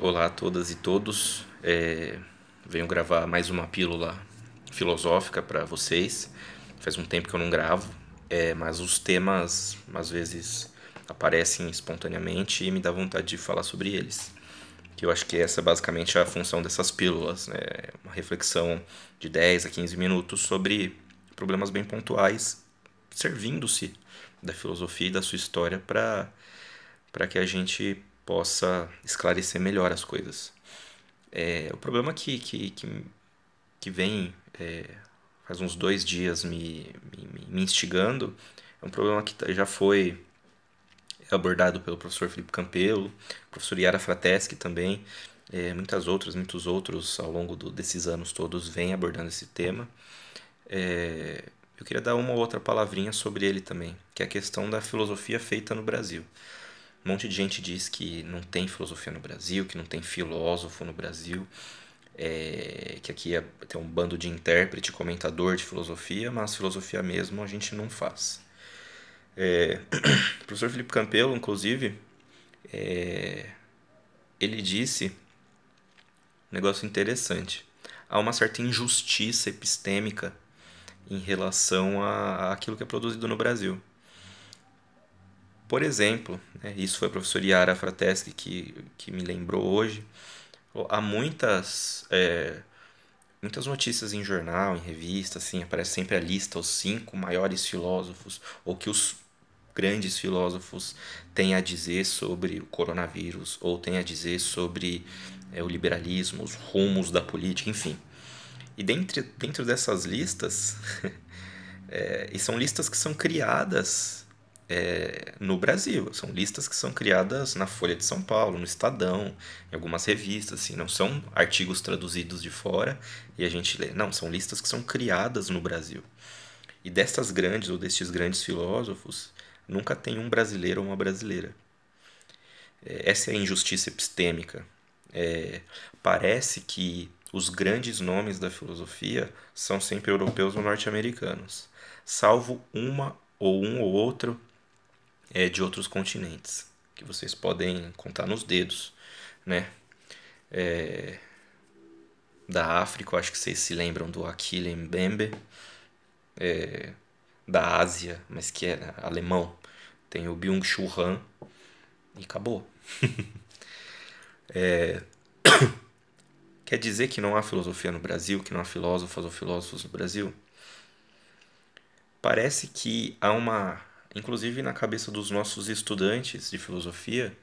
Olá a todas e todos. Venho gravar mais uma pílula filosófica para vocês. Faz um tempo que eu não gravo, mas os temas às vezes aparecem espontaneamente e me dá vontade de falar sobre eles. Que eu acho que essa é basicamente a função dessas pílulas, né? Uma reflexão de 10 a 15 minutos sobre problemas bem pontuais, servindo-se da filosofia e da sua história para que a gente possa esclarecer melhor as coisas. O problema que vem faz uns 2 dias me instigando é um problema que já foi abordado pelo professor Felipe Campelo, professor Yara Frateschi também, muitos outros ao longo desses anos todos vêm abordando esse tema. Eu queria dar uma ou outra palavrinha sobre ele também, que é a questão da filosofia feita no Brasil. Um monte de gente diz que não tem filosofia no Brasil, que não tem filósofo no Brasil, que aqui tem um bando de intérprete, comentador de filosofia, mas filosofia mesmo a gente não faz. O professor Felipe Campelo, inclusive, ele disse um negócio interessante. Há uma certa injustiça epistêmica em relação àquilo que é produzido no Brasil. Por exemplo, isso foi a professora Yara Frateschi que me lembrou hoje, há muitas notícias em jornal, em revista, assim, aparece sempre a lista, os 5 maiores filósofos, ou que os grandes filósofos têm a dizer sobre o coronavírus, ou têm a dizer sobre o liberalismo, os rumos da política, enfim. E dentro dessas listas, e são listas que são criadas no Brasil, são listas que são criadas na Folha de São Paulo, no Estadão, em algumas revistas, assim, não são artigos traduzidos de fora e a gente lê, não, são listas que são criadas no Brasil. E destas grandes ou destes grandes filósofos, nunca tem um brasileiro ou uma brasileira. Essa é a injustiça epistêmica. Parece que os grandes nomes da filosofia são sempre europeus ou norte-americanos, salvo um ou outro de outros continentes, que vocês podem contar nos dedos, né? Da África, eu acho que vocês se lembram do Achille Mbembe, da Ásia, mas que era alemão, tem o Byung-Chul Han, e acabou. Quer dizer que não há filosofia no Brasil, que não há filósofas ou filósofos no Brasil? Parece que há inclusive na cabeça dos nossos estudantes de filosofia,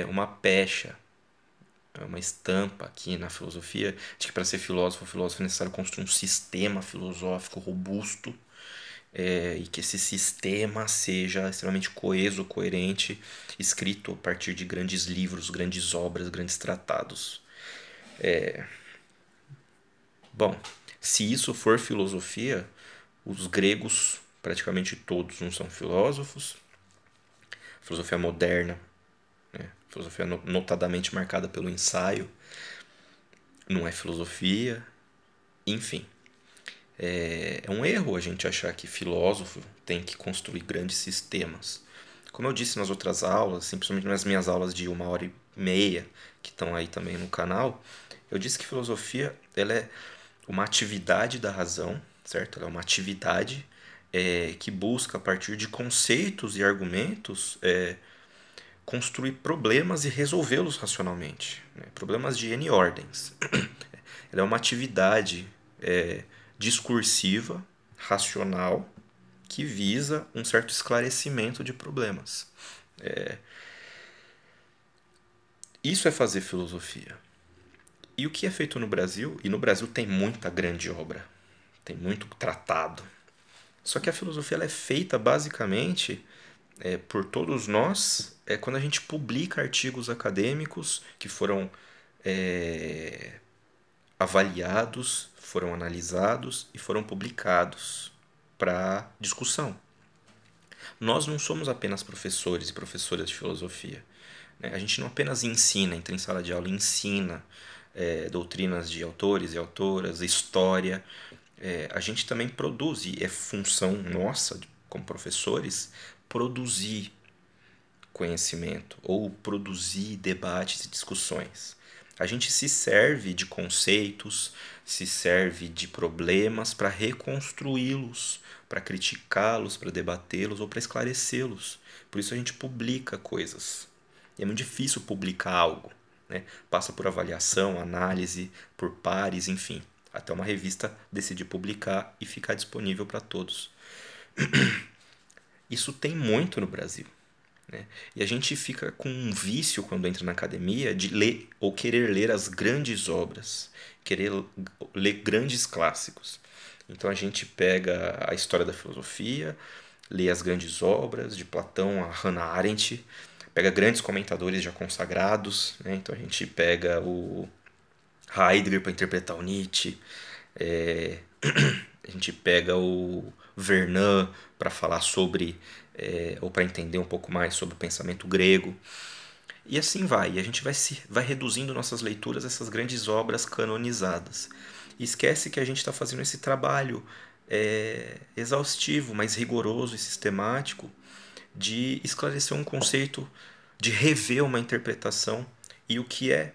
uma pecha, uma estampa aqui na filosofia de que para ser filósofo ou filósofo é necessário construir um sistema filosófico robusto, e que esse sistema seja extremamente coeso, coerente, escrito a partir de grandes livros, grandes obras, grandes tratados. Bom, se isso for filosofia, os gregos praticamente todos não são filósofos. A filosofia moderna, filosofia notadamente marcada pelo ensaio, não é filosofia. Enfim, é um erro a gente achar que filósofo tem que construir grandes sistemas. Como eu disse nas outras aulas, simplesmente nas minhas aulas de 1h30, que estão aí também no canal, eu disse que filosofia ela é uma atividade da razão, certo? Ela é uma atividade que busca, a partir de conceitos e argumentos, construir problemas e resolvê-los racionalmente, né? Problemas de N ordens. Ela é uma atividade discursiva, racional, que visa um certo esclarecimento de problemas. Isso é fazer filosofia. E o que é feito no Brasil? E no Brasil tem muita grande obra, tem muito tratado. Só que a filosofia ela é feita basicamente por todos nós quando a gente publica artigos acadêmicos que foram avaliados, foram analisados e foram publicados para discussão. Nós não somos apenas professores e professoras de filosofia. A gente não apenas ensina, entra em sala de aula e ensina doutrinas de autores e autoras, história. A gente também produz, e é função nossa, como professores, produzir conhecimento ou produzir debates e discussões. A gente se serve de conceitos, se serve de problemas para reconstruí-los, para criticá-los, para debatê-los ou para esclarecê-los. Por isso a gente publica coisas. E é muito difícil publicar algo, né? Passa por avaliação, análise, por pares, enfim. Até uma revista decidir publicar e ficar disponível para todos. Isso tem muito no Brasil, né? E a gente fica com um vício quando entra na academia de ler ou querer ler as grandes obras, querer ler grandes clássicos. Então a gente pega a história da filosofia, lê as grandes obras de Platão a Hannah Arendt, pega grandes comentadores já consagrados, né? Então a gente pega o Heidegger para interpretar o Nietzsche, a gente pega o Vernon para falar sobre, ou para entender um pouco mais sobre o pensamento grego. E assim vai. E a gente vai reduzindo nossas leituras a essas grandes obras canonizadas. E esquece que a gente está fazendo esse trabalho exaustivo, mas rigoroso e sistemático de esclarecer um conceito, de rever uma interpretação e o que é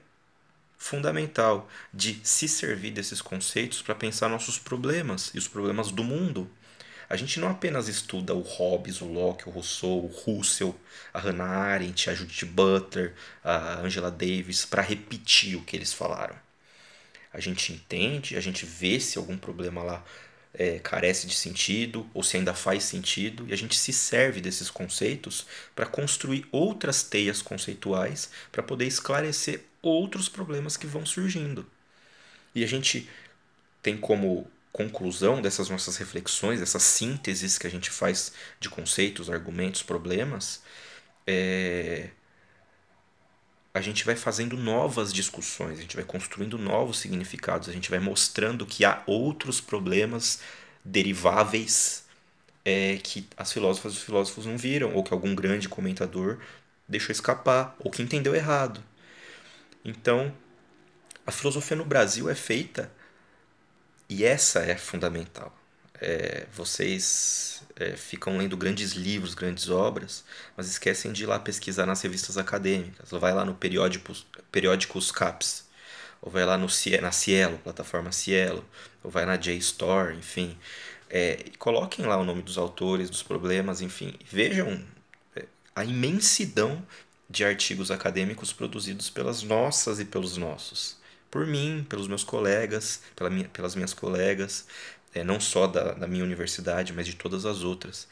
fundamental, de se servir desses conceitos para pensar nossos problemas e os problemas do mundo. A gente não apenas estuda o Hobbes, o Locke, o Rousseau, o Russell, a Hannah Arendt, a Judith Butler, a Angela Davis para repetir o que eles falaram. A gente entende, a gente vê se algum problema lá carece de sentido ou se ainda faz sentido, e a gente se serve desses conceitos para construir outras teias conceituais para poder esclarecer outros problemas que vão surgindo. E a gente tem como conclusão dessas nossas reflexões, dessas sínteses que a gente faz de conceitos, argumentos, problemas, a gente vai fazendo novas discussões, a gente vai construindo novos significados, a gente vai mostrando que há outros problemas deriváveis que as filósofas e os filósofos não viram, ou que algum grande comentador deixou escapar, ou que entendeu errado. Então, a filosofia no Brasil é feita, e essa é fundamental. Vocês ficam lendo grandes livros, grandes obras, mas esquecem de ir lá pesquisar nas revistas acadêmicas, ou vai lá no periódicos CAPES, ou vai lá na Cielo, plataforma Cielo, ou vai na JSTOR, enfim. Coloquem lá o nome dos autores, dos problemas, enfim. Vejam a imensidão de artigos acadêmicos produzidos pelas nossas e pelos nossos. Por mim, pelos meus colegas, pelas minhas colegas, não só da minha universidade, mas de todas as outras.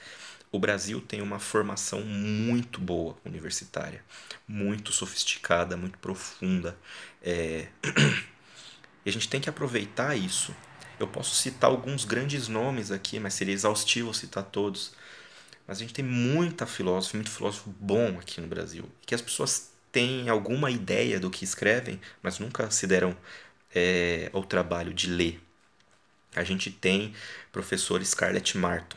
O Brasil tem uma formação muito boa universitária, muito sofisticada, muito profunda. E a gente tem que aproveitar isso. Eu posso citar alguns grandes nomes aqui, mas seria exaustivo citar todos. Mas a gente tem muito filósofo bom aqui no Brasil. E que as pessoas têm alguma ideia do que escrevem, mas nunca se deram ao trabalho de ler. A gente tem professor Scarlett Martin,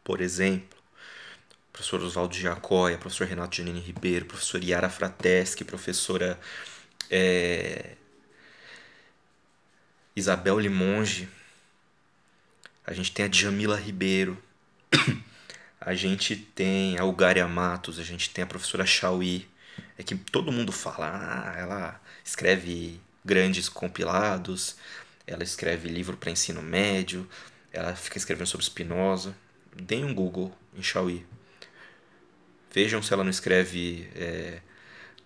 por exemplo, professor Oswaldo Giacóia, professor Renato Giannini Ribeiro, professor Yara Frateschi, professora Isabel Limonge, a gente tem a Djamila Ribeiro, a gente tem a Ugária Matos, a gente tem a professora Chauí, que todo mundo fala, ela escreve grandes compilados, ela escreve livro para ensino médio, ela fica escrevendo sobre Spinoza. Deem um Google em Chauí. Vejam se ela não escreve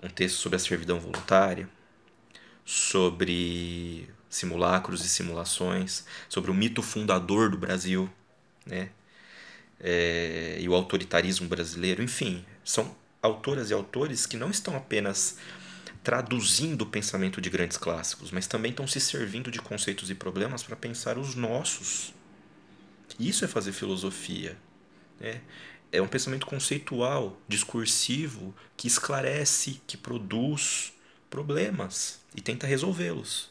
um texto sobre a servidão voluntária, sobre simulacros e simulações, sobre o mito fundador do Brasil, né? E o autoritarismo brasileiro. Enfim, são autoras e autores que não estão apenas traduzindo o pensamento de grandes clássicos, mas também estão se servindo de conceitos e problemas para pensar os nossos. Isso é fazer filosofia. É um pensamento conceitual, discursivo, que esclarece, que produz problemas e tenta resolvê-los,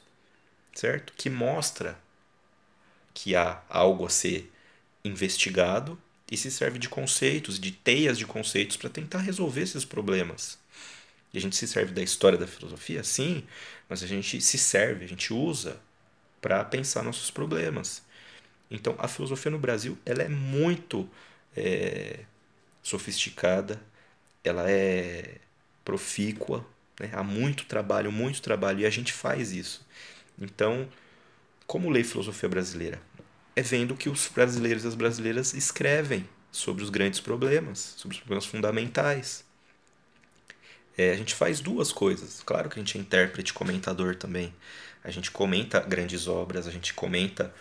certo? Que mostra que há algo a ser investigado e se serve de conceitos, de teias de conceitos para tentar resolver esses problemas. E a gente se serve da história da filosofia? Sim, mas a gente se serve, a gente usa para pensar nossos problemas. Então, a filosofia no Brasil ela é muito sofisticada, ela é profícua, né? Há muito trabalho, e a gente faz isso. Então, como ler filosofia brasileira? É vendo que os brasileiros e as brasileiras escrevem sobre os grandes problemas, sobre os problemas fundamentais. A gente faz duas coisas. Claro que a gente é intérprete e comentador também. A gente comenta grandes obras, a gente comenta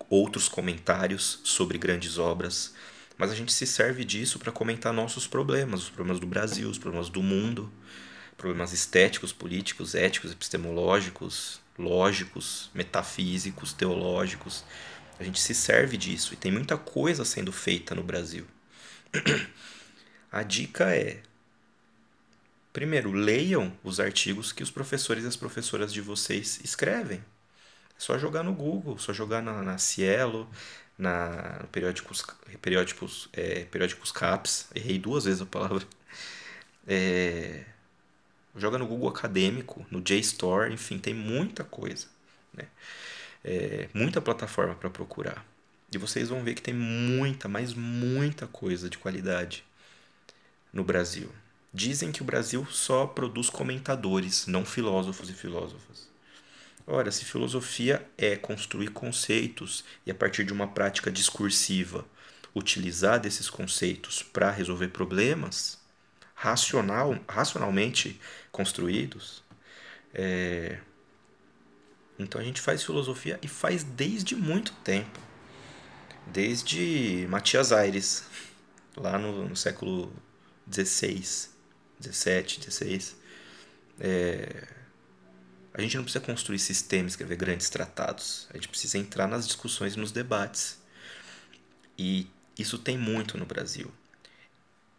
outros comentários sobre grandes obras, mas a gente se serve disso para comentar nossos problemas, os problemas do Brasil, os problemas do mundo, problemas estéticos, políticos, éticos, epistemológicos, lógicos, metafísicos, teológicos. A gente se serve disso e tem muita coisa sendo feita no Brasil. A dica é: primeiro, leiam os artigos que os professores e as professoras de vocês escrevem. É só jogar no Google, só jogar na Cielo, no periódicos CAPES. Errei duas vezes a palavra. Joga no Google Acadêmico, no JSTOR, enfim, tem muita coisa, né? Muita plataforma para procurar. E vocês vão ver que tem muita, mas muita coisa de qualidade no Brasil. Dizem que o Brasil só produz comentadores, não filósofos e filósofas. Ora, se filosofia é construir conceitos e, a partir de uma prática discursiva, utilizar desses conceitos para resolver problemas racionalmente construídos, então a gente faz filosofia e faz desde muito tempo. Desde Matias Aires, lá no século XVI, XVII, XVI. A gente não precisa construir sistemas, escrever grandes tratados. A gente precisa entrar nas discussões e nos debates. E isso tem muito no Brasil.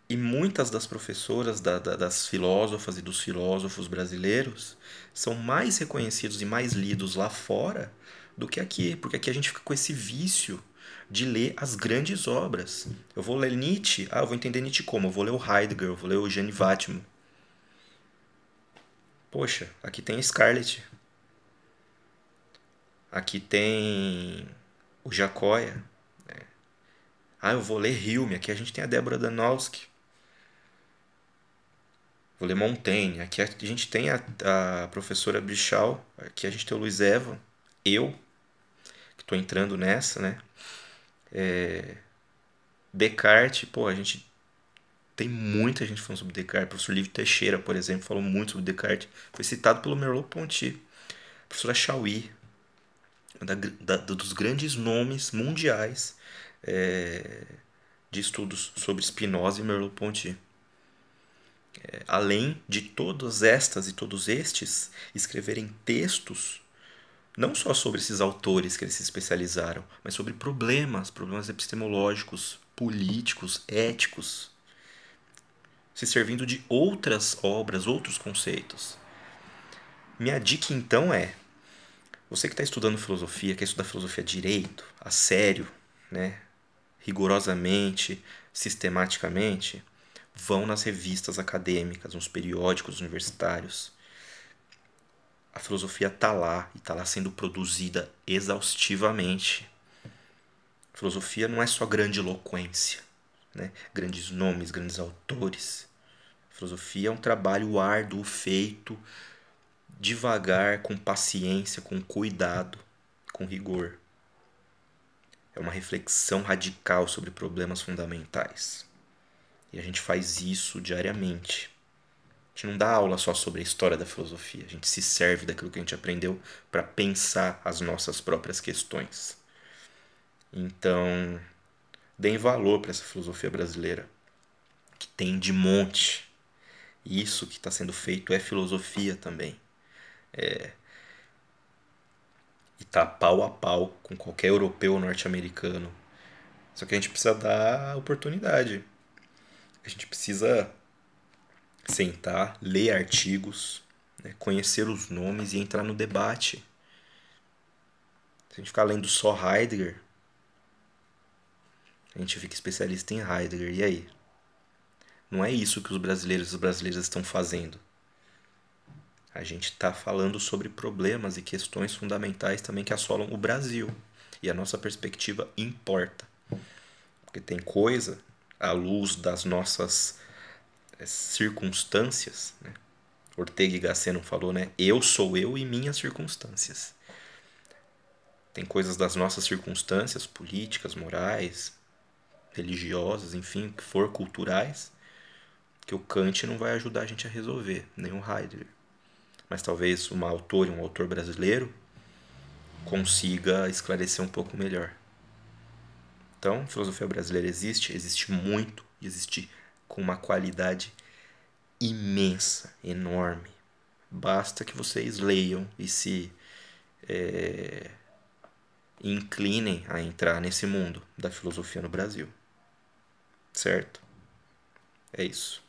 E muitas das professoras, das filósofas e dos filósofos brasileiros são mais reconhecidos e mais lidos lá fora do que aqui. Porque aqui a gente fica com esse vício de ler as grandes obras. Eu vou ler Nietzsche, eu vou entender Nietzsche como? Eu vou ler o Heidegger, eu vou ler o Eugênio Vatimo. Poxa, aqui tem a Scarlett. Aqui tem o Jacóia. Eu vou ler Hume. Aqui a gente tem a Débora Danowski. Vou ler Montaigne. Aqui a gente tem a professora Brichal. Aqui a gente tem o Luiz Evan. Eu, que estou entrando nessa, né? Descartes, a gente tem muita gente falando sobre Descartes. O professor Lívio Teixeira, por exemplo, falou muito sobre Descartes. Foi citado pelo Merleau-Ponty. A professora Chauí, dos grandes nomes mundiais de estudos sobre Spinoza e Merleau-Ponty. Além de todas estas e todos estes escreverem textos não só sobre esses autores que eles se especializaram, mas sobre problemas epistemológicos, políticos, éticos, se servindo de outras obras, outros conceitos. Minha dica então é: você que está estudando filosofia, quer estudar filosofia direito, a sério, né, rigorosamente, sistematicamente, vão nas revistas acadêmicas, nos periódicos universitários. A filosofia está lá e está lá sendo produzida exaustivamente. A filosofia não é só grande eloquência, né? Grandes nomes, grandes autores. A filosofia é um trabalho árduo, feito devagar, com paciência, com cuidado, com rigor. É uma reflexão radical sobre problemas fundamentais. E a gente faz isso diariamente. A gente não dá aula só sobre a história da filosofia. A gente se serve daquilo que a gente aprendeu para pensar as nossas próprias questões. Então, deem valor para essa filosofia brasileira, que tem de monte. Isso que está sendo feito é filosofia também. E está pau a pau com qualquer europeu ou norte-americano. Só que a gente precisa dar oportunidade. A gente precisa sentar, ler artigos, né, conhecer os nomes e entrar no debate. Se a gente ficar lendo só Heidegger, a gente fica especialista em Heidegger. E aí? Não é isso que os brasileiros e as brasileiras estão fazendo. A gente está falando sobre problemas e questões fundamentais também que assolam o Brasil. E a nossa perspectiva importa. Porque tem coisa, à luz das nossas circunstâncias, né? Ortega y Gasset não falou, né? Eu sou eu e minhas circunstâncias. Tem coisas das nossas circunstâncias políticas, morais, religiosas, enfim, que for culturais, que o Kant não vai ajudar a gente a resolver, nem o Heidegger. Mas talvez um autor brasileiro consiga esclarecer um pouco melhor. Então, a filosofia brasileira existe muito, e existe com uma qualidade imensa, enorme. Basta que vocês leiam e se inclinem a entrar nesse mundo da filosofia no Brasil. Certo? É isso.